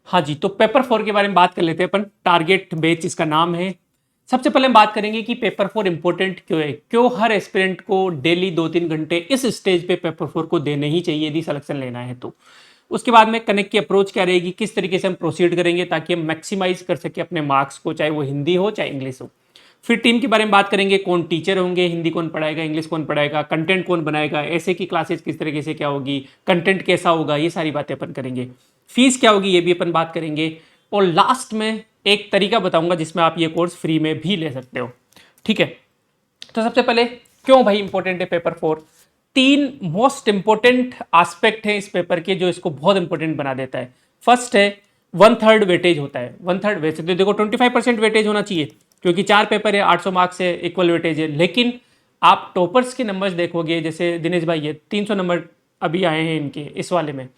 हाँ जी, तो पेपर 4 के बारे में बात कर लेते हैं अपन। टारगेट बैच इसका नाम है। सबसे पहले हम बात करेंगे कि पेपर 4 इंपॉर्टेंट क्यों है, क्यों हर एस्पिरेंट को डेली 2-3 घंटे इस स्टेज पे पेपर 4 को देने ही चाहिए यदि सिलेक्शन लेना है तो। उसके बाद में कनेक्ट की अप्रोच क्या रहेगी, किस तरीके से हम प्रोसीड करेंगे ताकि हम मैक्सिमाइज कर सके अपने मार्क्स को, चाहे वो हिंदी हो चाहे इंग्लिश हो। फिर टीम के बारे में बात करेंगे, कौन टीचर होंगे, हिंदी कौन पढ़ाएगा, इंग्लिश कौन पढ़ाएगा, कंटेंट कौन बनाएगा, ऐसे की क्लासेस किस तरीके से क्या होगी, कंटेंट कैसा होगा, ये सारी बातें अपन करेंगे। फीस क्या होगी ये भी अपन बात करेंगे। और लास्ट में एक तरीका बताऊंगा जिसमें आप ये कोर्स फ्री में भी ले सकते हो। ठीक है, तो सबसे पहले क्यों भाई इंपॉर्टेंट है पेपर 4। 3 मोस्ट इंपॉर्टेंट एस्पेक्ट हैं इस पेपर के जो इसको बहुत इंपॉर्टेंट बना देता है। फर्स्ट है 1/3 वेटेज होता है। 1/3 वैसे तो देखो 25% वेटेज होना चाहिए क्योंकि 4 पेपर है, 800 मार्क्स है, इक्वल वेटेज है। लेकिन आप टॉपर्स के नंबर्स देखोगे, जैसे दिनेश भाई है 300 नंबर अभी आए हैं इनके इस वाले में।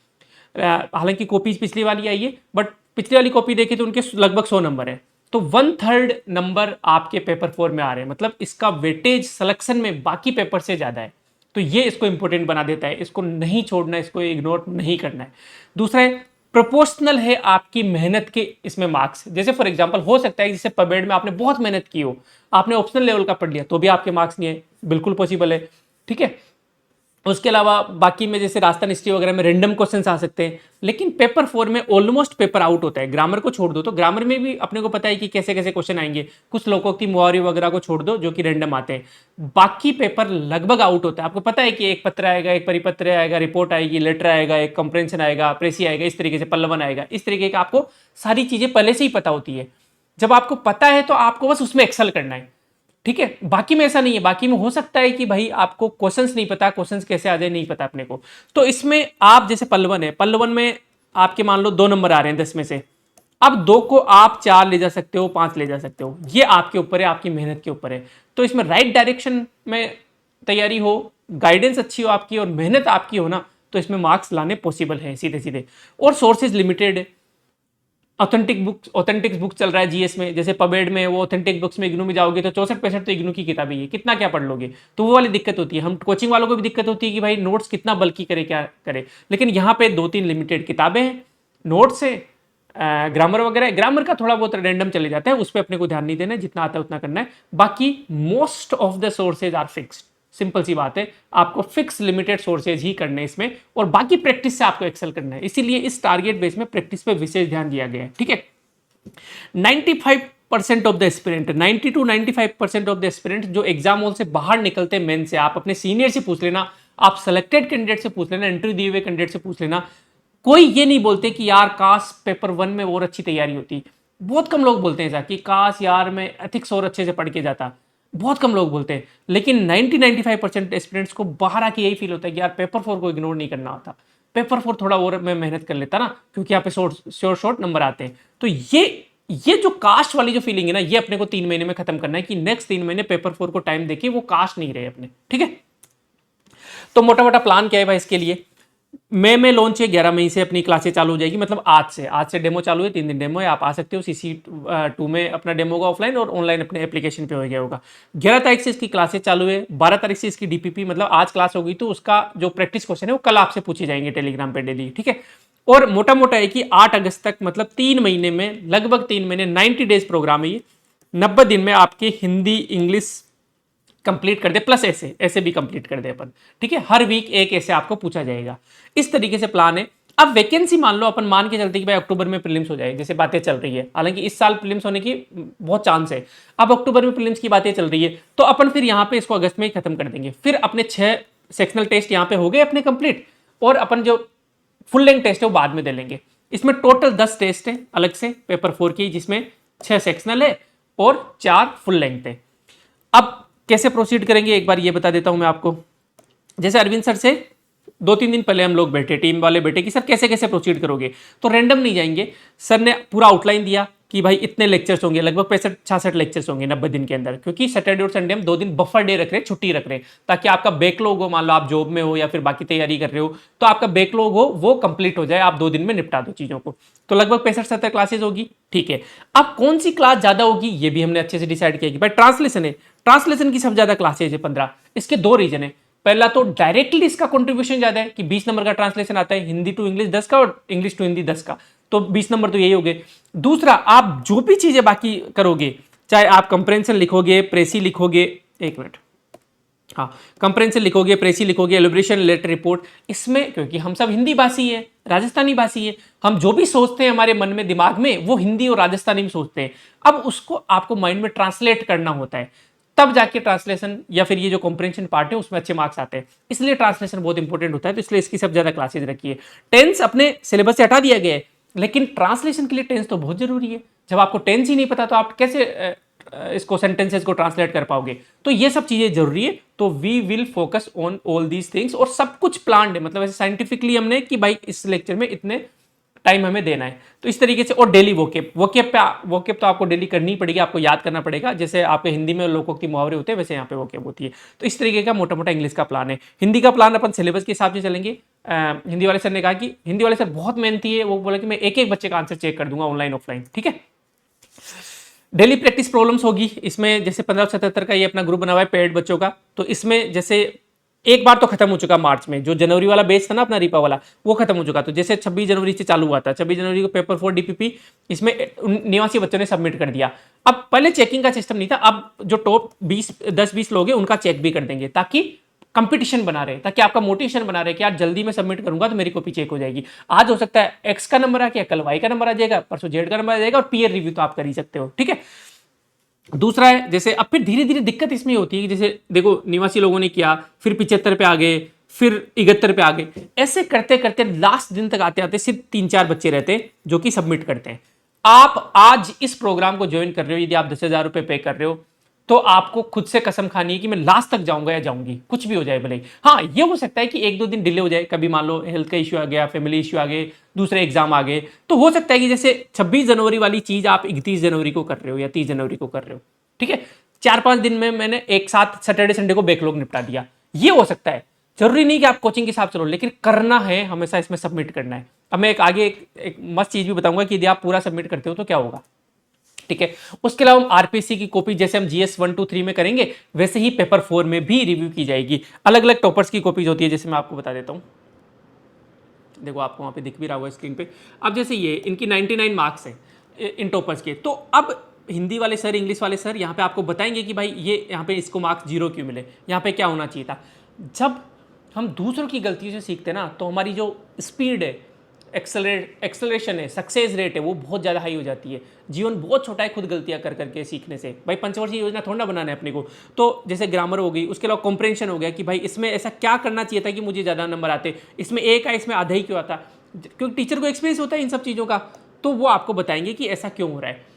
हालांकि कॉपीज पिछली वाली आई है, बट पिछली वाली कॉपी देखी तो उनके लगभग 100 नंबर है। तो 1/3 नंबर आपके पेपर 4 में आ रहे हैं, मतलब इसका वेटेज सिलेक्शन में बाकी पेपर से ज्यादा है। तो ये इसको इंपॉर्टेंट बना देता है, इसको नहीं छोड़ना है, इसको इग्नोर नहीं करना है। दूसरा है प्रोपोर्शनल है आपकी मेहनत के इसमें मार्क्स। जैसे फॉर एग्जांपल हो सकता है जैसे पबेड में आपने बहुत मेहनत की हो, आपने ऑप्शनल लेवल का पढ़ लिया तो भी आपके मार्क्स नहीं है, बिल्कुल पॉसिबल है। ठीक है, उसके अलावा बाकी में जैसे राजस्थान हिस्ट्री वगैरह में रैंडम क्वेश्चंस आ सकते हैं। लेकिन पेपर 4 में ऑलमोस्ट पेपर आउट होता है। ग्रामर को छोड़ दो तो ग्रामर में भी अपने को पता है कि कैसे कैसे क्वेश्चन आएंगे। कुछ लोकोक्ति मुहावरे वगैरह को छोड़ दो जो कि रैंडम आते हैं, बाकी पेपर लगभग आउट होता है। आपको पता है कि एक पत्र आएगा, एक परिपत्र आएगा, रिपोर्ट आएगी, लेटर आएगा, एक कंप्रेंशन आएगा, प्रेसी आएगा, इस तरीके से पल्लवन आएगा। इस तरीके का आपको सारी चीजें पहले से ही पता होती है। जब आपको पता है तो आपको बस उसमें एक्सेल करना है। ठीक है, बाकी में ऐसा नहीं है। बाकी में हो सकता है कि भाई आपको क्वेश्चंस नहीं पता, क्वेश्चंस कैसे आ जाए नहीं पता अपने को। तो इसमें आप जैसे पल्लवन है, पल्लवन में आपके मान लो 2 नंबर आ रहे हैं 10 में से। अब 2 को आप 4 ले जा सकते हो, 5 ले जा सकते हो, ये आपके ऊपर है, आपकी मेहनत के ऊपर है। तो इसमें राइट डायरेक्शन में तैयारी हो, गाइडेंस अच्छी हो आपकी और मेहनत आपकी हो ना, तो इसमें मार्क्स लाने पॉसिबल है सीधे सीधे। और सोर्सेज लिमिटेड है। ऑथेंटिक्स बुक चल रहा है जीएस में, जैसे पबेड में वो ऑथेंटिक बुक्स में इग्नू में जाओगे तो 64% तो इग्नू की किताबें है, कितना क्या पढ़ लोगे। तो वो वाली दिक्कत होती है। हम कोचिंग वालों को भी दिक्कत होती है कि भाई नोट्स कितना बल्कि करे क्या करे। लेकिन यहाँ पे 2-3 लिमिटेड किताबें हैं, नोट्स है, ग्रामर वगैरह। ग्रामर का थोड़ा बहुत रैंडम चले जाता है, उस पर अपने को ध्यान नहीं देना है, जितना आता है उतना करना है। बाकी most of the sources are fixed. Simple सी बात है, आपको फिक्स लिमिटेड सोर्सेज ही करने हैं इसमें, और बाकी प्रैक्टिस से आपको एक्सेल करना है। इसीलिए इस टारगेट बेस में प्रैक्टिस पे विशेष ध्यान दिया गया है। ठीक है, 95% of the aspirant, 90 to 95% of the aspirant जो एग्जाम हॉल से बाहर निकलते हैं मेन से, आप अपने सीनियर से पूछ लेना, आप सेलेक्टेड कैंडिडेट से पूछ लेना, इंटरव्यू दिए हुए कैंडिडेट से पूछ लेना, कोई ये नहीं बोलते कि यार काश पेपर 1 में और अच्छी तैयारी होती। बहुत कम लोग बोलते हैं ऐसा कि काश यार मैं एथिक्स और अच्छे से पढ़ के जाता। बहुत कम लोग बोलते हैं। लेकिन 90-95% एस्पिरेंट्स को बाहर आके यही फील होता है कि यार पेपर 4 को इग्नोर नहीं करना होता, पेपर 4 थोड़ा और मैं मेहनत कर लेता ना, क्योंकि यहाँ पे शॉर्ट नंबर आते हैं। तो ये जो कास्ट वाली जो फीलिंग है ना, ये अपने को 3 महीने में खत्म करना है कि नेक्स्ट 3 महीने पेपर 4 को टाइम देके वो कास्ट नहीं रहे अपने। ठीक है, तो मोटा मोटा प्लान क्या है भाई इसके लिए। मई में लॉन्च है, 11 मई से अपनी क्लासेस चालू हो जाएगी, मतलब आज से डेमो चालू है, 3 दिन डेमो है, आप आ सकते हो। CC2 में अपना डेमो होगा ऑफलाइन, और ऑनलाइन अपने एप्लीकेशन पे हो गया होगा। 11 तारीख से इसकी क्लासेस चालू है, 12 तारीख से इसकी DPP, मतलब आज क्लास होगी तो उसका जो प्रैक्टिस क्वेश्चन है वो कल आपसे पूछे जाएंगे टेलीग्राम पे डेली। ठीक है, और मोटा मोटा है कि 8 अगस्त तक, मतलब 3 महीने में, लगभग 3 महीने, 90 डेज प्रोग्राम है ये। 90 दिन में आपकी हिंदी इंग्लिश कंप्लीट कर दे, प्लस ऐसे ऐसे भी कंप्लीट कर दे अपन। ठीक है, हर वीक एक ऐसे आपको पूछा जाएगा, इस तरीके से प्लान है। अब वैकेंसी मान लो, अपन मान के चलते कि भाई अक्टूबर में प्रीलिम्स हो जाए, जैसे बातें चल रही है, हालांकि इस साल प्रीलिम्स होने की बहुत चांस है। अब अक्टूबर में प्रीलिम्स की बातें चल रही है, तो अपन फिर यहाँ पे इसको अगस्त में ही खत्म कर देंगे। फिर अपने 6 सेक्शनल टेस्ट यहाँ पे हो गए अपने कंप्लीट, और अपन जो फुल लेंथ टेस्ट है वो बाद में दे लेंगे। इसमें टोटल 10 टेस्ट है अलग से पेपर 4 की, जिसमें 6 सेक्शनल है और 4 फुल लेंथ है। अब कैसे प्रोसीड करेंगे एक बार ये बता देता हूं मैं आपको। जैसे अरविंद सर से 2-3 दिन पहले हम लोग बैठे, टीम वाले बैठे कि सर कैसे कैसे प्रोसीड करोगे, तो रैंडम नहीं जाएंगे। सर ने पूरा आउटलाइन दिया कि भाई इतने लेक्चर्स होंगे, लगभग 65-66 लेक्चर्स होंगे 90 दिन के अंदर, क्योंकि सैटरडे और संडे हम 2 दिन बफर डे रख रहे हैं, छुट्टी रख रहे हैं, ताकि आपका बैकलॉग हो, मान लो आप जॉब में हो या फिर बाकी तैयारी कर रहे हो, तो आपका बैकलॉग हो वो कंप्लीट हो जाए, आप 2 दिन में निपटा दो चीजों को। तो लगभग 65-70 क्लासेस होगी। ठीक है, अब कौन सी क्लास ज्यादा होगी ये भी हमने अच्छे से डिसाइड किया कि भाई ट्रांसलेशन है, ट्रांसलेशन की सब ज्यादा क्लासेज है 15। इसके 2 रीजन है। पहला तो डायरेक्टली इसका कंट्रीब्यूशन ज्यादा है कि 20 नंबर का ट्रांसलेशन आता है, हिंदी टू इंग्लिश 10 का और इंग्लिश टू हिंदी 10 का। तो 20 नंबर तो यही हो गए। दूसरा, आप जो भी चीजें बाकी करोगे, चाहे आप कंप्रेंशन लिखोगे, प्रेसी लिखोगे, एक मिनट, हाँ, कंप्रेंशन लिखोगे, प्रेसी लिखोगे, एलिब्रेशन लेटर रिपोर्ट, इसमें क्योंकि हम सब हिंदी भाषी है, राजस्थानी भाषी है, हम जो भी सोचते हैं हमारे मन में, दिमाग में, वो हिंदी और राजस्थानी में सोचते हैं। अब उसको आपको माइंड में ट्रांसलेट करना होता है, तब जाके ट्रांसलेशन या फिर ये जो कॉम्प्रेंशन पार्ट है उसमें अच्छे मार्क्स आते हैं। इसलिए ट्रांसलेशन बहुत इंपॉर्टेंट होता है, तो इसलिए इसकी सब ज्यादा क्लासेज रखी है। टेंस अपने सिलेबस से हटा दिया गया है, लेकिन ट्रांसलेशन के लिए टेंस तो बहुत जरूरी है। जब आपको टेंस ही नहीं पता तो आप कैसे इसको, सेंटेंसेस को ट्रांसलेट कर पाओगे? तो ये सब चीजें जरूरी है। तो we will focus on all these things, और सब कुछ प्लान्ड है, मतलब ऐसे साइंटिफिकली हमने कि भाई इस लेक्चर में इतने टाइम हमें देना है, तो इस तरीके से। और डेली वोकेब तो आपको डेली करनी ही पड़ेगी, आपको याद करना पड़ेगा। जैसे आपके हिंदी में लोकोक्ति मुहावरे होते हैं, वैसे यहाँ पे वोकेब होती है। तो इस तरीके का मोटा मोटा इंग्लिश का प्लान है। हिंदी का प्लान अपन सिलेबस के हिसाब से चलेंगे। हिंदी वाले सर ने कहा कि, हिंदी वाले सर बहुत मेहनती है, वो बोला कि मैं एक एक बच्चे का आंसर चेक कर दूंगा ऑनलाइन ऑफलाइन, ठीक है। डेली प्रैक्टिस प्रॉब्लम्स होगी इसमें, जैसे 1577 का ये अपना ग्रुप बना हुआ है पेड बच्चों का, तो इसमें जैसे एक बार तो खत्म हो चुका मार्च में, जो जनवरी वाला बेच था ना अपना रीपा वाला, वो खत्म हो चुका। तो जैसे 26 जनवरी से चालू हुआ था, 26 जनवरी को पेपर 4 डीपीपी इसमें 89 बच्चों ने सबमिट कर दिया। अब पहले चेकिंग का सिस्टम नहीं था, अब जो टॉप 10-20 लोग हैं उनका चेक भी कर देंगे, ताकि कंपटीशन बना रहे, ताकि आपका मोटिवेशन बना रहे कि यार जल्दी मैं सबमिट करूंगा तो मेरी कॉपी चेक हो जाएगी। आज हो सकता है एक्स का नंबर आ गया, कल वाई का नंबर आ जाएगा, परसों जेड का नंबर आ जाएगा, और पीयर रिव्यू तो आप कर ही सकते हो, ठीक है। दूसरा है, जैसे अब फिर धीरे धीरे दिक्कत इसमें होती है कि जैसे देखो निवासी लोगों ने किया, फिर 75 पे आ गए, फिर 71 पे आ गए, ऐसे करते करते लास्ट दिन तक आते आते सिर्फ 3-4 बच्चे रहते हैं जो कि सबमिट करते हैं। आप आज इस प्रोग्राम को ज्वाइन कर रहे हो, यदि आप 10,000 रुपए पे कर रहे हो, तो आपको खुद से कसम खानी है कि मैं लास्ट तक जाऊंगा या जाऊंगी, कुछ भी हो जाए भले ही। हाँ, ये हो सकता है कि 1-2 दिन डिले हो जाए, कभी मान लो हेल्थ का इश्यू आ गया, फैमिली इश्यू आ गए, दूसरे एग्जाम आ गए, तो हो सकता है कि जैसे 26 जनवरी वाली चीज आप 31 जनवरी को कर रहे हो या 30 जनवरी को कर रहे हो, ठीक है। 4-5 दिन में मैंने एक साथ सैटरडे संडे को बैकलॉग निपटा दिया, ये हो सकता है। जरूरी नहीं कि आप कोचिंग के हिसाब से लो, लेकिन करना है हमेशा, इसमें सबमिट करना है। अब मैं एक मस्त चीज भी बताऊंगा कि यदि आप पूरा सबमिट करते हो तो क्या होगा, ठीक है। उसके अलावा हम आरपीसी की कॉपी जैसे हम जीएस 1, 2, 3 में करेंगे, वैसे ही पेपर 4 में भी रिव्यू की जाएगी। अलग अलग टॉपर्स की कॉपीज होती है, जैसे मैं आपको बता देता हूं, देखो आपको वहां पे दिख भी रहा होगा स्क्रीन पे। अब जैसे ये इनकी 99 मार्क्स है इन टॉपर्स के, तो अब हिंदी वाले सर, इंग्लिश वाले सर यहाँ पे आपको बताएंगे कि भाई ये यहाँ पे इसको मार्क्स 0 क्यों मिले, यहाँ पे क्या होना चाहिए था। जब हम दूसरों की गलतियों से सीखते हैं ना, तो हमारी जो स्पीड है, एक्सेलरेशन है, सक्सेस रेट है, वो बहुत ज़्यादा हाई हो जाती है। जीवन बहुत छोटा है खुद गलतियां कर करके सीखने से। भाई पंचवर्षीय योजना थोड़ा ना बनाना है अपने को। तो जैसे ग्रामर हो गई, उसके अलावा कॉम्प्रेंशन हो गया कि भाई इसमें ऐसा क्या करना चाहिए था कि मुझे ज़्यादा नंबर आते, इसमें एक है, इसमें आधा ही क्यों आता, क्योंकि टीचर को एक्सपीरियंस होता है इन सब चीज़ों का, तो वो आपको बताएंगे कि ऐसा क्यों हो रहा है।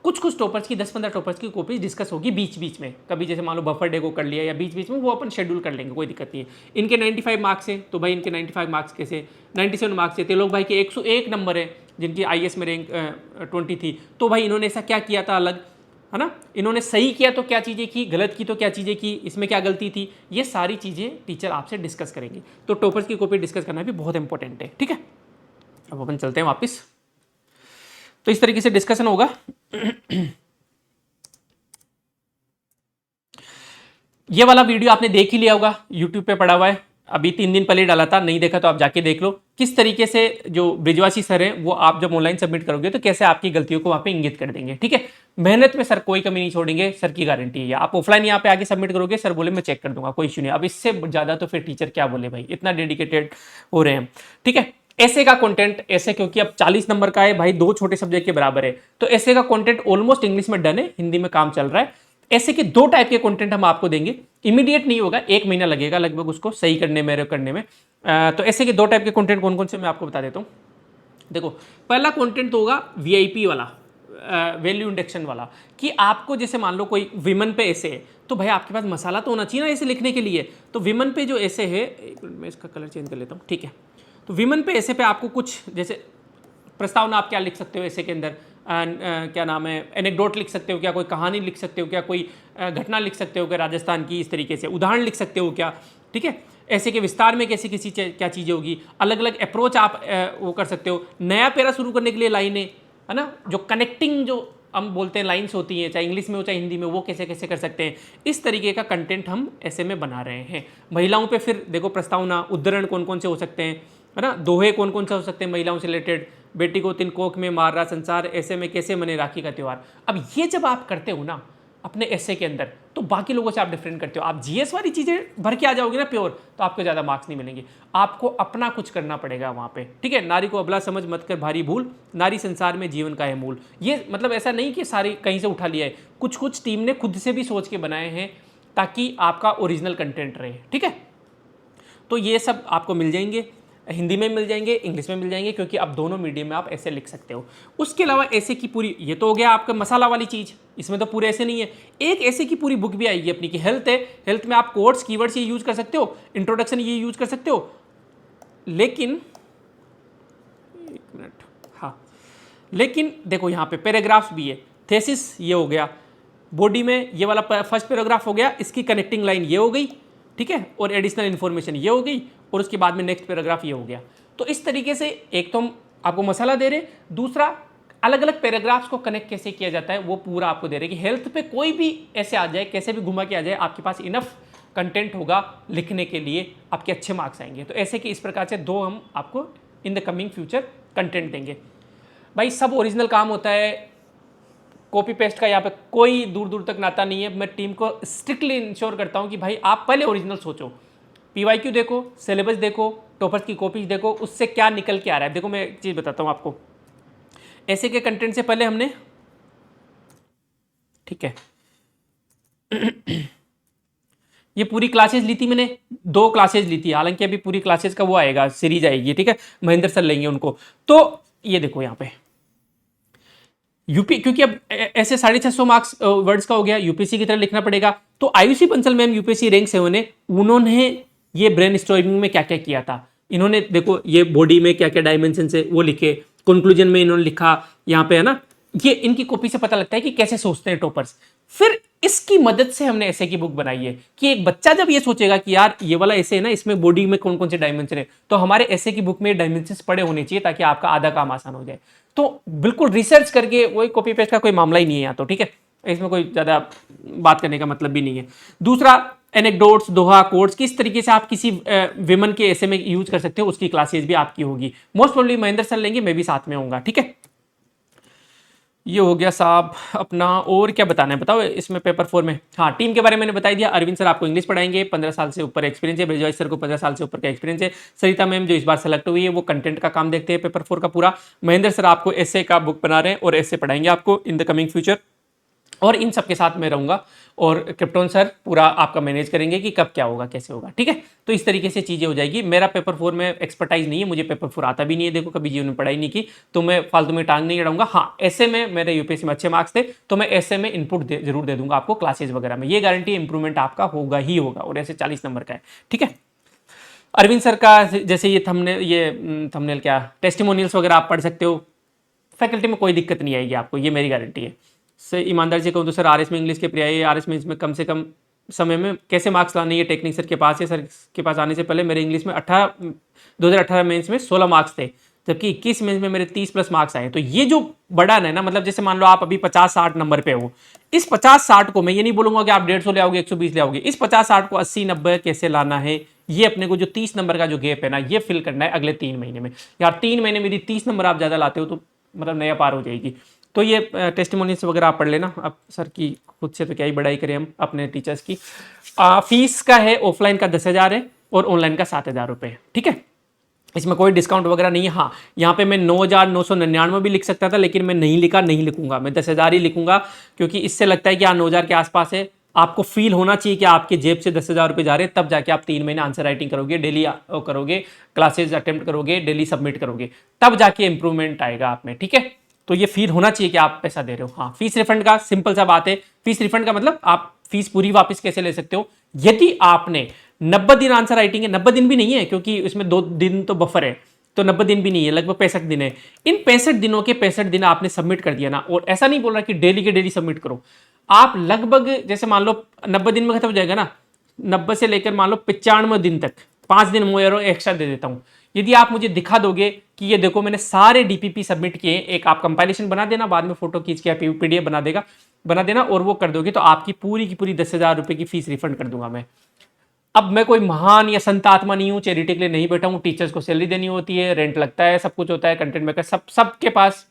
कुछ टॉपर्स की 10-15 टॉपर्स की कॉपीज डिस्कस होगी बीच बीच में, कभी जैसे मान लो बफर डे को कर लिया या बीच बीच में, वो अपन शेड्यूल कर लेंगे, कोई दिक्कत नहीं है। इनके 95 मार्क्स है, तो भाई इनके 95 मार्क्स कैसे, 97 मार्क्स है, तेलोक भाई के 101 नंबर है, जिनकी आईएएस में रैंक 20 थी, तो भाई इन्होंने ऐसा क्या किया था अलग, है ना, इन्होंने सही किया तो क्या चीज़ें की, गलत की तो क्या चीज़ें की, इसमें क्या गलती थी, ये सारी चीज़ें टीचर आपसे डिस्कस करेंगे। तो टॉपर्स की कॉपी डिस्कस करना भी बहुत इंपॉर्टेंट है, ठीक है। अब अपन चलते हैं वापस, तो इस तरीके से डिस्कशन होगा। ये वाला वीडियो आपने देख ही लिया होगा, यूट्यूब पे पड़ा हुआ है, अभी 3 दिन पहले डाला था, नहीं देखा तो आप जाके देख लो किस तरीके से जो ब्रिजवासी सर हैं वो आप जब ऑनलाइन सबमिट करोगे तो कैसे आपकी गलतियों को वहां पे इंगित कर देंगे, ठीक है। मेहनत में सर कोई कमी नहीं छोड़ेंगे, सर की गारंटी है। आप ऑफलाइन यहाँ पे आके सबमिट करोगे, सर बोले मैं चेक कर दूंगा, कोई इश्यू नहीं। अब इससे ज्यादा तो फिर टीचर क्या बोले भाई, इतना डेडिकेटेड हो रहे हैं, ठीक है। ऐसे का कंटेंट ऐसे, क्योंकि अब 40 नंबर का है भाई, 2 छोटे सब्जेक्ट के बराबर है, तो ऐसे का कंटेंट ऑलमोस्ट इंग्लिश में डन है, हिंदी में काम चल रहा है। ऐसे के 2 टाइप के कंटेंट हम आपको देंगे, इमीडिएट नहीं होगा, 1 महीना लगेगा लगभग उसको सही करने में। तो ऐसे के 2 टाइप के कंटेंट कौन कौन से मैं आपको बता देता हूँ। देखो, पहला कंटेंट तो होगा वीआईपी वाला, वैल्यू इंडेक्शन वाला, कि आपको जैसे मान लो कोई विमन पे ऐसे है, तो भाई आपके पास मसाला तो होना चाहिए ना ऐसे लिखने के लिए। तो विमन पे जो ऐसे है, एक मिनट मैं इसका कलर चेंज कर लेता हूँ, ठीक है। तो विमन पे ऐसे पे आपको कुछ जैसे प्रस्तावना आप क्या लिख सकते हो ऐसे के अंदर, क्या नाम है, एनेक्डोट लिख सकते हो क्या, कोई कहानी लिख सकते हो क्या, कोई घटना लिख सकते हो क्या राजस्थान की, इस तरीके से उदाहरण लिख सकते हो क्या, ठीक है। ऐसे के विस्तार में कैसी किसी क्या चीज़ें होगी, अलग अलग अप्रोच आप वो कर सकते हो। नया पैरा शुरू करने के लिए लाइनें, है ना, जो कनेक्टिंग जो हम बोलते हैं लाइन्स होती हैं, चाहे इंग्लिश में हो चाहे हिंदी में, वो कैसे कैसे कर सकते हैं। इस तरीके का कंटेंट हम ऐसे में बना रहे हैं। महिलाओं पे फिर देखो प्रस्तावना, उद्धरण कौन कौन से हो सकते हैं, है ना, दोहे कौन कौन से हो सकते हैं महिलाओं से रिलेटेड, बेटी को तिनकोक में मार रहा संसार, ऐसे में कैसे मने राखी का त्यौहार। अब ये जब आप करते हो ना अपने ऐसे के अंदर, तो बाकी लोगों से आप डिफरेंट करते हो। आप जीएस वाली चीजें भर के आ जाओगे ना प्योर, तो आपको ज्यादा मार्क्स नहीं मिलेंगे। आपको अपना कुछ करना पड़ेगा वहां पे, ठीक है। नारी को अबला समझ मत कर भारी भूल, नारी संसार में जीवन का है मूल। ये मतलब ऐसा नहीं कि सारी कहीं से उठा लिया है, कुछ कुछ टीम ने खुद से भी सोच के बनाए हैं ताकि आपका ओरिजिनल कंटेंट रहे, ठीक है। तो ये सब आपको मिल जाएंगे, हिंदी में मिल जाएंगे, इंग्लिश में मिल जाएंगे, क्योंकि अब दोनों मीडियम में आप ऐसे लिख सकते हो। उसके अलावा ऐसे की पूरी, ये तो हो गया आपका मसाला वाली चीज़, इसमें तो पूरे ऐसे नहीं है। एक ऐसे की पूरी बुक भी आएगी अपनी की हेल्थ है, हेल्थ में आप कोड्स कीवर्ड्स ये यूज कर सकते हो, इंट्रोडक्शन ये यूज कर सकते हो, लेकिन एक मिनट, हाँ, लेकिन देखो यहाँ पे पैराग्राफ्स भी है। थेसिस ये हो गया, बॉडी में ये वाला फर्स्ट पैराग्राफ हो गया, इसकी कनेक्टिंग लाइन ये हो गई, ठीक है, और एडिशनल इन्फॉर्मेशन ये हो गई, और उसके बाद में नेक्स्ट पैराग्राफ ये हो गया। तो इस तरीके से एक तो हम आपको मसाला दे रहे, दूसरा अलग अलग पैराग्राफ्स को कनेक्ट कैसे किया जाता है वो पूरा आपको दे रहे कि हेल्थ पे कोई भी ऐसे आ जाए, कैसे भी घुमा के आ जाए, आपके पास इनफ कंटेंट होगा लिखने के लिए, आपके अच्छे मार्क्स आएंगे। तो ऐसे कि इस प्रकार से दो हम आपको in the coming future content देंगे। भाई सब ओरिजिनल काम होता है, कॉपी पेस्ट का यहाँ पे कोई दूर दूर तक नाता नहीं है। मैं टीम को स्ट्रिक्टली इंश्योर करता हूँ कि भाई आप पहले ओरिजिनल सोचो, पीवाईक्यू देखो, सिलेबस देखो, टॉपर्स की कॉपीज देखो, उससे क्या निकल के आ रहा है। देखो मैं एक चीज़ बताता हूँ आपको, ऐसे के कंटेंट से पहले हमने, ठीक है, ये पूरी क्लासेस ली थी मैंने, 2 क्लासेस ली थी, हालांकि अभी पूरी क्लासेस का वो आएगा, सीरीज आएगी, ठीक है, महेंद्र सर लेंगे उनको। तो ये देखो यहाँ पे यूपी, क्योंकि अब ऐसे 650 मार्क्स वर्ड्स का हो गया, यूपीएससी की तरह लिखना पड़ेगा। तो Ayushi Bansal ma'am UPSC rank 7 है, उन्होंने ये ब्रेन स्टॉर्मिंग में क्या क्या किया था, इन्होंने देखो ये बॉडी में क्या क्या डायमेंशन है वो लिखे, कंक्लूजन में इन्होंने लिखा, यहाँ पे है ना, ये इनकी कॉपी से पता लगता है कि कैसे सोचते हैं टॉपर्स। फिर इसकी मदद से हमने ऐसे की बुक बनाई है कि एक बच्चा जब ये सोचेगा कि यार ये वाला ऐसे है ना, इसमें बॉडी में कौन कौन से डायमेंशन है, तो हमारे ऐसे की बुक में डायमेंशन पड़े होने चाहिए ताकि आपका आधा काम आसान हो जाए। तो बिल्कुल रिसर्च करके, वही कॉपी पेस्ट का कोई मामला ही नहीं है यहाँ तो, ठीक है, इसमें कोई ज्यादा बात करने का मतलब भी नहीं है। दूसरा एनेक्डोट्स, दोहा, कोट्स, किस तरीके से आप किसी विमन के ऐसे में यूज कर सकते हो, उसकी क्लासेस भी आपकी होगी। मोस्ट प्रोबेबली महेंद्र सर लेंगे, मैं भी साथ में होऊंगा, ठीक है। ये हो गया साहब अपना, और क्या बताना है बताओ इसमें पेपर 4 में। हाँ, टीम के बारे में मैंने बता दिया। अरविंद सर आपको इंग्लिश पढ़ाएंगे, 15 साल से ऊपर एक्सपीरियंस है। ब्रजवाज सर को 15 साल से ऊपर का एक्सपीरियंस है। सरिता मैम जो इस बार सेलेक्ट हुई है वो कंटेंट का काम देखते हैं पेपर 4 का पूरा। महेंद्र सर आपको ऐसे का बुक बना रहे हैं और ऐसे पढ़ाएंगे आपको इन द कमिंग फ्यूचर, और इन सबके साथ मैं रहूंगा। और क्रिप्टोन सर पूरा आपका मैनेज करेंगे कि कब क्या होगा कैसे होगा, ठीक है। तो इस तरीके से चीजें हो जाएगी। मेरा पेपर 4 में एक्सपर्टाइज नहीं है, मुझे पेपर 4 आता भी नहीं है, देखो कभी जीवन में पढ़ाई नहीं की, तो मैं फालतू में टांग नहीं अड़ाऊंगा। हाँ, ऐसे में मेरे यूपीएससी में अच्छे मार्क्स थे तो मैं ऐसे में इनपुट जरूर दे दूंगा आपको क्लासेज वगैरह में, ये गारंटी इंप्रूवमेंट आपका होगा ही होगा, और ऐसे 40 नंबर का है, ठीक है। अरविंद सर का जैसे ये थंबनेल क्या टेस्टिमोनियल्स वगैरह आप पढ़ सकते हो, फैकल्टी में कोई दिक्कत नहीं आएगी आपको, ये मेरी गारंटी है। से ईमानदारी से कहूँ तो सर आरएस में इंग्लिश के पर्याय, आरएस में इसमें कम से कम समय में कैसे मार्क्स लाने, ये टेक्निक सर के पास है। सर के पास आने से पहले मेरे इंग्लिश में 2018 मेंस में 16 मार्क्स थे, जबकि 21 मेंस में मेरे 30+ मार्क्स आए। तो ये जो बढ़ा है ना, मतलब जैसे मान लो आप अभी 50-60 नंबर पे हो, इस 50-60 को मैं ये नहीं बोलूंगा कि आप 150 ले आओगे, 120 ले आओगे, इस 50-60 को 80-90 कैसे लाना है, ये अपने को जो 30 नंबर का जो गैप है ना, ये फिल करना है अगले 3 महीने में। यार 3 महीने में यदि 30 नंबर आप ज्यादा लाते हो तो मतलब नया पार हो जाएगी। तो ये टेस्टिमोनियल्स वगैरह आप पढ़ लेना। अब सर की खुद से तो क्या ही बढ़ाई करें हम अपने टीचर्स की। फीस का है, ऑफलाइन का 10,000 है और ऑनलाइन का 7,000 रुपये है, ठीक है। इसमें कोई डिस्काउंट वगैरह नहीं है। हाँ, यहाँ पे मैं 9,999 भी लिख सकता था, लेकिन मैं नहीं लिखा, नहीं लिखूंगा, मैं 10,000 ही लिखूंगा, क्योंकि इससे लगता है कि हाँ 9,000 के आसपास है। आपको फील होना चाहिए कि आपके जेब से 10,000 रुपये जा रहे हैं, तब जाके आप 3 महीने आंसर राइटिंग करोगे, डेली करोगे, क्लासेज अटेम्प्ट करोगे, डेली सबमिट करोगे, तब जाके इंप्रूवमेंट आएगा आप में, ठीक है। तो ये फील होना चाहिए कि आप पैसा दे रहे हो। हाँ, फीस रिफंड का सिंपल सा बात है। फीस रिफंड का मतलब आप फीस पूरी वापस कैसे ले सकते हो, यदि आपने 90 दिन आंसर राइटिंग है, 90 दिन भी नहीं है क्योंकि इसमें 2 दिन तो बफर है, तो 90 दिन भी नहीं है, लगभग 65 दिन है। इन 65 दिनों के 65 दिन आपने सबमिट कर दिया ना, और ऐसा नहीं बोल रहा कि डेली के डेली सबमिट करो, आप लगभग जैसे मान लो 90 दिन में खत्म हो जाएगा ना, 90 से लेकर मान लो 95 दिन तक, 5 दिन मोयर एक्स्ट्रा दे देता हूं। यदि आप मुझे दिखा दोगे कि ये देखो मैंने सारे डीपीपी सबमिट किए, एक आप कंपाइलेशन बना देना, बाद में फोटो खींच के पीडीएफ बना देना और वो कर दोगे, तो आपकी पूरी की पूरी 10,000 रुपए की फीस रिफंड कर दूंगा मैं। अब मैं कोई महान या संत आत्मा नहीं हूँ, चैरिटी के लिए नहीं बैठा हूँ, टीचर्स को सैलरी देनी होती है, रेंट लगता है, सब कुछ होता है, कंटेंट मेकर सबके पास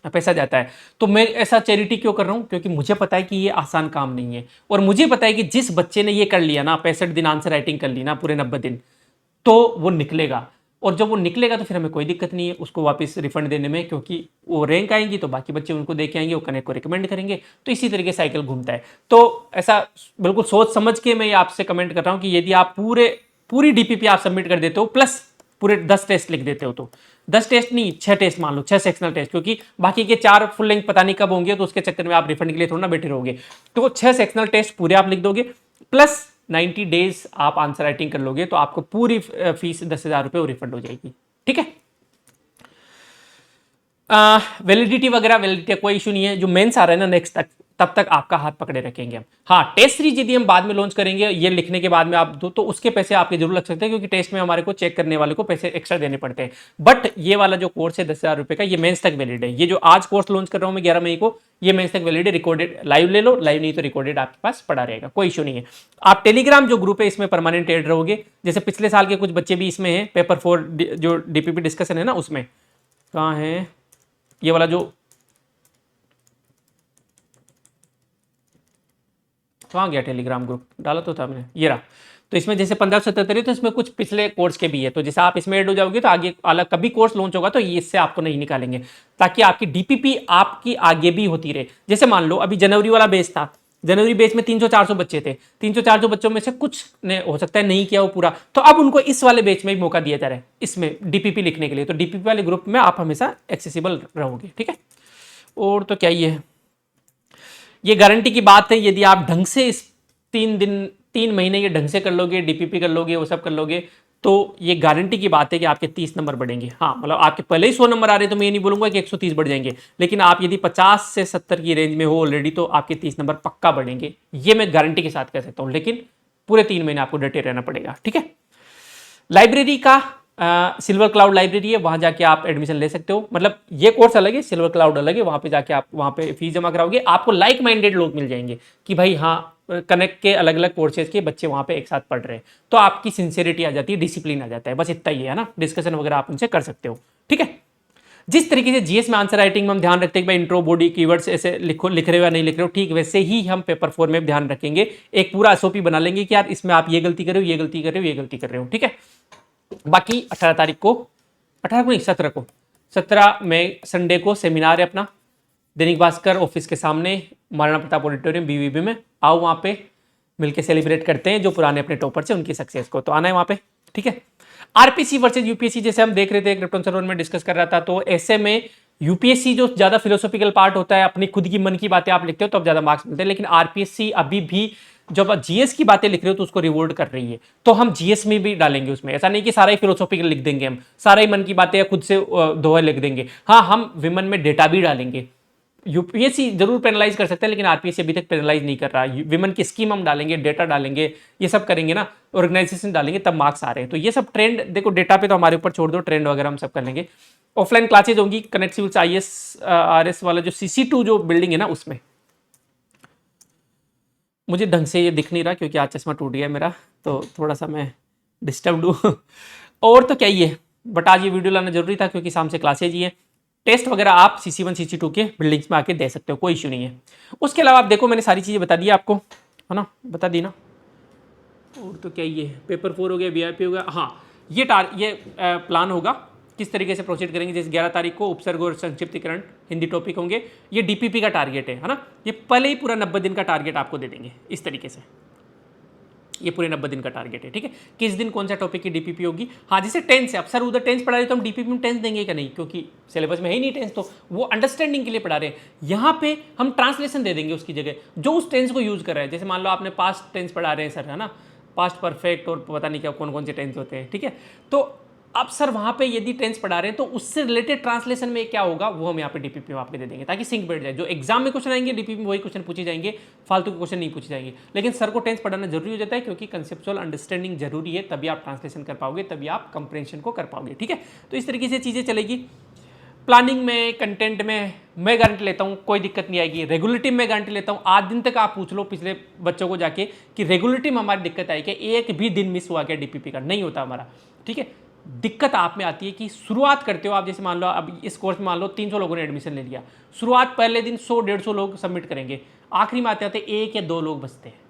पैसा जाता है। तो मैं ऐसा चैरिटी क्यों कर रहा हूँ? क्योंकि मुझे पता है कि ये आसान काम नहीं है, और मुझे पता है कि जिस बच्चे ने ये कर लिया ना, 65 दिन आंसर राइटिंग कर ली ना, पूरे 90 दिन, तो वो निकलेगा। और जब वो निकलेगा तो फिर हमें कोई दिक्कत नहीं है उसको वापस रिफंड देने में, क्योंकि वो रैंक आएंगी तो बाकी बच्चे उनको देख के आएंगे, वो कनेक्ट को रिकमेंड करेंगे, तो इसी तरीके साइकिल घूमता है। तो ऐसा बिल्कुल सोच समझ के मैं आपसे कमेंट कर रहा हूँ कि यदि आप पूरी डीपीपी आप सबमिट कर देते हो, प्लस पूरे 10 टेस्ट लिख देते हो, तो 10 टेस्ट नहीं 6 टेस्ट मान लो, 6 सेक्शनल टेस्ट, क्योंकि बाकी के 4 फुल लेंथ पता नहीं कब होंगे, तो उसके चक्कर में आप रिफंड के लिए थोड़ा ना बैठे रहोगे। तो 6 सेक्शनल टेस्ट पूरे आप लिख दोगे, प्लस 90 डेज आप आंसर राइटिंग कर लोगे, तो आपको पूरी फीस 10,000 रुपये रिफंड हो जाएगी। ठीक है। वैलिडिटी वगैरह, वैलिडिटी कोई इशू नहीं है। जो मेंस आ रहा है ना नेक्स्ट तक, तब तक आपका हाथ पकड़े रखेंगे हम। हाँ, टेस्ट सीरीज यदि हम बाद में लॉन्च करेंगे, ये लिखने के बाद में आप दो, तो उसके पैसे आपके जरूर लग सकते हैं, क्योंकि टेस्ट में हमारे को चेक करने वाले को पैसे एक्स्ट्रा देने पड़ते हैं। बट ये वाला जो कोर्स है 10,000 रुपये का, ये मेंस तक वैलिड है। ये जो आज कोर्स लॉन्च कर रहा हूँ मैं 11 मई को, ये मेंस तक वैलिड है। रिकॉर्डेड लाइव ले लो, लाइव नहीं तो रिकॉर्डेड आपके पास पड़ा रहेगा, कोई इशू नहीं है। आप टेलीग्राम जो ग्रुप है इसमें परमानेंट एड रहोगे। जैसे पिछले साल के कुछ बच्चे भी इसमें हैं, पेपर 4 जो डीपीपी डिस्कशन है ना, उसमें कहाँ है ये वाला जो, कहाँ गया टेलीग्राम ग्रुप, डाला तो था मैंने, ये रहा। तो इसमें जैसे 1577 है, तो इसमें कुछ पिछले कोर्स के भी है। तो जैसे आप इसमें ऐड हो जाओगे तो आगे अलग कभी कोर्स लॉन्च होगा तो ये इससे आपको नहीं निकालेंगे, ताकि आपकी डीपीपी आपकी आगे भी होती रहे। जैसे मान लो अभी जनवरी वाला बेच था, जनवरी बेच में 300-400 बच्चे थे, 300-400 बच्चों में से कुछ ने हो सकता है नहीं किया वो पूरा, तो अब उनको इस वाले बेच में भी मौका दिया जा रहा है इसमें डीपीपी लिखने के लिए। तो डीपीपी वाले ग्रुप में आप हमेशा एक्सेसिबल रहोगे। ठीक है। और तो क्या ही है, ये गारंटी की बात है। यदि आप ढंग से इस 3 महीने ये ढंग से कर लोगे, डीपीपी कर लोगे, वो सब कर लोगे, तो ये गारंटी की बात है कि आपके 30 नंबर बढ़ेंगे। हाँ, मतलब आपके पहले ही 100 नंबर आ रहे हैं तो मैं ये नहीं बोलूंगा कि 130 बढ़ जाएंगे, लेकिन आप यदि 50 से 70 की रेंज में हो ऑलरेडी, तो आपके 30 नंबर पक्का बढ़ेंगे, ये मैं गारंटी के साथ कह सकता हूँ। लेकिन पूरे 3 महीने आपको डटे रहना पड़ेगा। ठीक है। लाइब्रेरी का सिल्वर क्लाउड लाइब्रेरी है, वहां जाके आप एडमिशन ले सकते हो। मतलब ये कोर्स अलग है, सिल्वर क्लाउड अलग है, वहां पे जाके आप वहां पे फीस जमा कराओगे, आपको लाइक माइंडेड लोग मिल जाएंगे कि भाई हाँ, कनेक्ट के अलग अलग कोर्सेज के बच्चे वहां पे एक साथ पढ़ रहे हैं, तो आपकी सिंसियरिटी आ जाती है, डिसिप्लिन आ जाता है। बस इतना ही है ना, डिस्कशन वगैरह आप उनसे कर सकते हो। ठीक है। जिस तरीके से जीएस में आंसर राइटिंग में हम ध्यान रखते हैं कि भाई इंट्रो, बॉडी, कीवर्ड्स ऐसे लिख रहे हो या नहीं लिख रहे हो, ठीक वैसे ही हम पेपर 4 में ध्यान रखेंगे। एक पूरा एसओपी बना लेंगे कि यार इसमें आप ये गलती कर रहे हो, ये गलती कर रहे हो, ये गलती कर रहे हो। ठीक है। बाकी 18 तारीख को, 18 को नहीं 17 मई संडे को सेमिनार है अपना, दैनिक भास्कर ऑफिस के सामने, महाराणा प्रताप ऑडिटोरियम बीवीबी में। आओ वहाँ पे मिलके सेलिब्रेट करते हैं जो पुराने अपने टॉपर्स हैं उनकी सक्सेस को, तो आना है वहाँ पे। ठीक है। आरपीसी वर्सेज यूपीएससी जैसे हम देख रहे थे, क्रिप्टन सर में डिस्कस कर रहा था, तो ऐसे में यूपीएससी जो ज्यादा फिलोसॉफिकल पार्ट होता है, अपनी खुद की मन की बातें आप लिखते हो तो अब ज्यादा मार्क्स मिलते हैं, लेकिन आरपीएससी अभी भी जब आप जीएस की बातें लिख रहे हो तो उसको रिवॉर्ड कर रही है, तो हम जीएस में भी डालेंगे उसमें। ऐसा नहीं कि सारा ही फिलोसॉफिकल लिख देंगे, हम सारा ही मन की बातें खुद से दोहे लिख देंगे। हाँ, हम विमन में डेटा भी डालेंगे। यूपीएससी जरूर पेनलाइज कर सकता है, लेकिन आरपीएससी अभी तक पेनलाइज नहीं कर रहा। विमन की स्कीम हम डालेंगे, डेटा डालेंगे, ये सब करेंगे ना, ऑर्गेनाइजेशन डालेंगे, तब मार्क्स आ रहे हैं। तो ये सब ट्रेंड देखो, डेटा पे तो हमारे ऊपर छोड़ दो, ट्रेंड वगैरह हम सब कर लेंगे। ऑफलाइन क्लासेज होंगी, कनेक्ट सिविल्स IAS RS वाला जो CC2 जो बिल्डिंग है ना, उसमें मुझे ढंग से ये दिख नहीं रहा क्योंकि आज चश्मा टूट गया मेरा, तो थोड़ा सा मैं डिस्टर्ब हूँ। और तो क्या ही है, बट आज ये वीडियो लाना जरूरी था क्योंकि शाम से क्लासेज ही है। टेस्ट वगैरह आप CC1 CC2 के बिल्डिंग्स में आके दे सकते हो, कोई इशू नहीं है। उसके अलावा आप देखो, मैंने सारी चीज़ें बता दी आपको, है ना, बता दी ना। और तो क्या ही है, पेपर 4 हो गया, VIP हो गया। हाँ, ये प्लान होगा किस तरीके से प्रोसीड करेंगे। जैसे 11 तारीख को उपसर्ग और संक्षिप्तीकरण हिंदी टॉपिक होंगे, ये DPP का टारगेट है ना, ये पहले ही पूरा 90 दिन का टारगेट आपको दे देंगे इस तरीके से। ये पूरे 90 दिन का टारगेट है। ठीक है। किस दिन कौन सा टॉपिक की डीपीपी होगी। हाँ, जैसे टेंस है, अब सर उधर टेंस पढ़ा रहे तो हम डीपीपी में टेंस देंगे क्या? नहीं, क्योंकि सिलेबस में है ही नहीं टेंस, तो वो अंडरस्टैंडिंग के लिए पढ़ा रहे हैं। यहाँ पे हम ट्रांसलेशन दे देंगे उसकी जगह, जो उस टेंस को यूज कर रहा है। जैसे मान लो आपने पास्ट टेंस पढ़ा रहे हैं सर, है ना, पास्ट परफेक्ट और पता नहीं क्या कौन कौन से टेंस होते हैं। ठीक है। तो अब सर वहाँ पे यदि टेंस पढ़ा रहे हैं तो उससे रिलेटेड ट्रांसलेशन में क्या होगा वो हम यहाँ पे डीपीपी में आपके दे देंगे, ताकि सिंक बैठ जाए। जो एग्जाम में क्वेश्चन आएंगे डीपीपी में वही क्वेश्चन पूछे जाएंगे, फालतू के क्वेश्चन नहीं पूछे जाएंगे। लेकिन सर को टेंस पढ़ाना जरूरी हो जाता है, क्योंकि कंसेप्चुअल अंडरस्टैंडिंग जरूरी है, तभी आप ट्रांसलेशन कर पाओगे, तभी आप कंप्रेंशन को कर पाओगे। ठीक है। तो इस तरीके से चीज़ें चलेगी। प्लानिंग में, कंटेंट में मैं गारंटी लेता हूँ कोई दिक्कत नहीं आएगी। रेगुलरिटी में गारंटी लेता हूँ, आज दिन तक आप पूछ लो पिछले बच्चों को जाके कि रेगुलरिटी में हमारी दिक्कत आई कि एक भी दिन मिस हुआ क्या डीपीपी का, नहीं होता हमारा। ठीक है, दिक्कत आप में आती है कि शुरुआत करते हो आप, जैसे मान लो अब इस कोर्स में मान लो 300 लोगों ने एडमिशन ले लिया, शुरुआत पहले दिन 100-150 लोग सबमिट करेंगे, आखिरी में आते आते 1 या 2 लोग बचते हैं।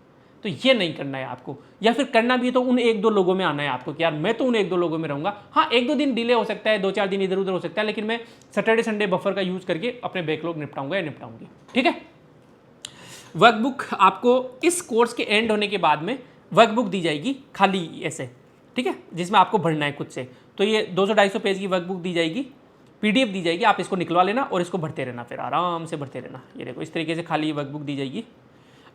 तो ये नहीं करना है आपको, या फिर करना भी है तो उन 1-2 लोगों में आना है आपको कि यार मैं तो उन 1-2 लोगों में रहूंगा। हाँ, 1-2 दिन डिले हो सकता है, 2-4 दिन इधर उधर हो सकता है, लेकिन मैं सैटरडे संडे बफर का यूज करके अपने बैकलॉग निपटाऊंगा या निपटाऊंगी। ठीक है, वर्कबुक आपको इस कोर्स के एंड होने के बाद में वर्कबुक दी जाएगी खाली ऐसे, ठीक है, जिसमें आपको भरना है खुद से। तो ये 200-250 पेज की वर्कबुक दी जाएगी, पीडीएफ दी जाएगी, आप इसको निकलवा लेना और इसको भरते रहना, फिर आराम से भरते रहना। ये देखो इस तरीके से खाली वर्कबुक दी जाएगी।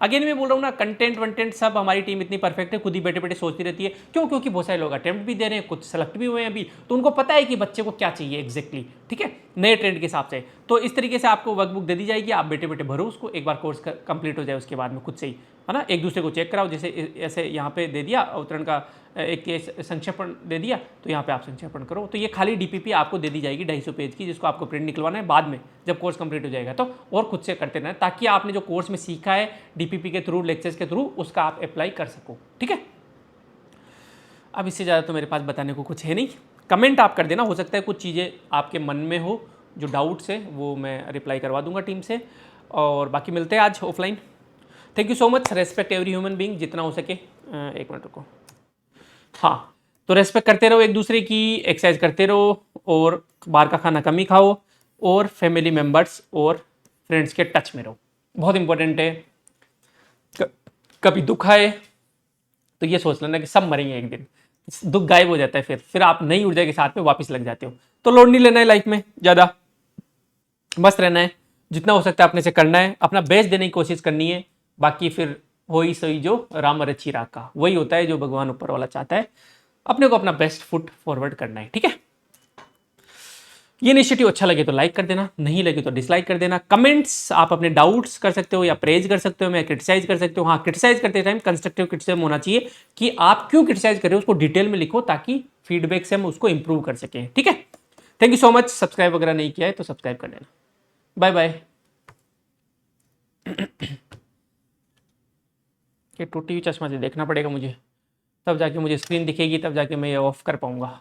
अगेन मैं बोल रहा हूँ ना, कंटेंट वंटेंट सब हमारी टीम इतनी परफेक्ट है, खुद ही बैठे बैठे सोचती रहती है। क्यों? क्योंकि बहुत सारे लोग अटेम्प्ट भी दे रहे हैं, कुछ सेलेक्ट भी हुए हैं अभी, तो उनको पता है कि बच्चे को क्या चाहिए एग्जैक्टली। ठीक है, नए ट्रेंड के हिसाब से। तो इस तरीके से आपको वर्कबुक दे दी जाएगी, आप बैठे बैठे भरो उसको, एक बार कोर्स कंप्लीट हो जाए उसके बाद में खुद से ही, है ना, एक दूसरे को चेक कराओ। जैसे ऐसे यहाँ पे दे दिया अवतरण का एक केस संक्षेपण दे दिया, तो यहाँ पे आप संक्षेपण करो। तो ये खाली डीपीपी आपको दे दी जाएगी 250 पेज की, जिसको आपको प्रिंट निकलवाना है बाद में जब कोर्स कंप्लीट हो जाएगा। तो और खुद से करते रहना, ताकि आपने जो कोर्स में सीखा है डीपीपी के थ्रू, लेक्चर्स के थ्रू, उसका आप अप्लाई कर सको। ठीक है, अब इससे ज़्यादा तो मेरे पास बताने को कुछ है नहीं। कमेंट आप कर देना, हो सकता है कुछ चीज़ें आपके मन में हो जो डाउट्स है, वो मैं रिप्लाई करवा दूंगा टीम से। और बाकी मिलते हैं आज offline. Thank you so much. Respect every human being जितना हो सके। एक मिनट रुको। हाँ, तो रेस्पेक्ट करते रहो एक दूसरे की, एक्सरसाइज करते रहो, और बाहर का खाना कम ही खाओ, और फैमिली मेम्बर्स और फ्रेंड्स के टच में रहो, बहुत इंपॉर्टेंट है। कभी दुख आए तो ये सोच लेना कि सब मरेंगे एक दिन, दुख गायब हो जाता है, फिर आप नई ऊर्जा के साथ में वापस लग जाते हो। तो लोड नहीं लेना है लाइफ में ज़्यादा, मस्त रहना है, जितना हो सकता है अपने से करना है, अपना बेस्ट देने की कोशिश करनी है। बाकी फिर हो ही सही जो राम रची राका, वही होता है जो भगवान ऊपर वाला चाहता है। अपने को अपना बेस्ट फुट फॉरवर्ड करना है। ठीक है, ये इनिशिएटिव अच्छा लगे तो लाइक कर देना, नहीं लगे तो डिसलाइक कर देना। कमेंट्स आप अपने डाउट्स कर सकते हो या प्रेज कर सकते हो, मैं क्रिटिसाइज कर सकते हो। हाँ, क्रिटिसाइज करते टाइम कंस्ट्रक्टिव क्रिटिसिज्म होना चाहिए कि आप क्यों क्रिटिसाइज कर रहे हो, उसको डिटेल में लिखो, ताकि फीडबैक से हम उसको इंप्रूव कर सकें। ठीक है, thank you so much. Subscribe वगैरह नहीं किया है तो सब्सक्राइब कर लेना। Bye bye. ये टूटी हुई चश्मा से देखना पड़ेगा मुझे, तब जाके मुझे स्क्रीन दिखेगी, तब जाके मैं ये ऑफ कर पाऊंगा।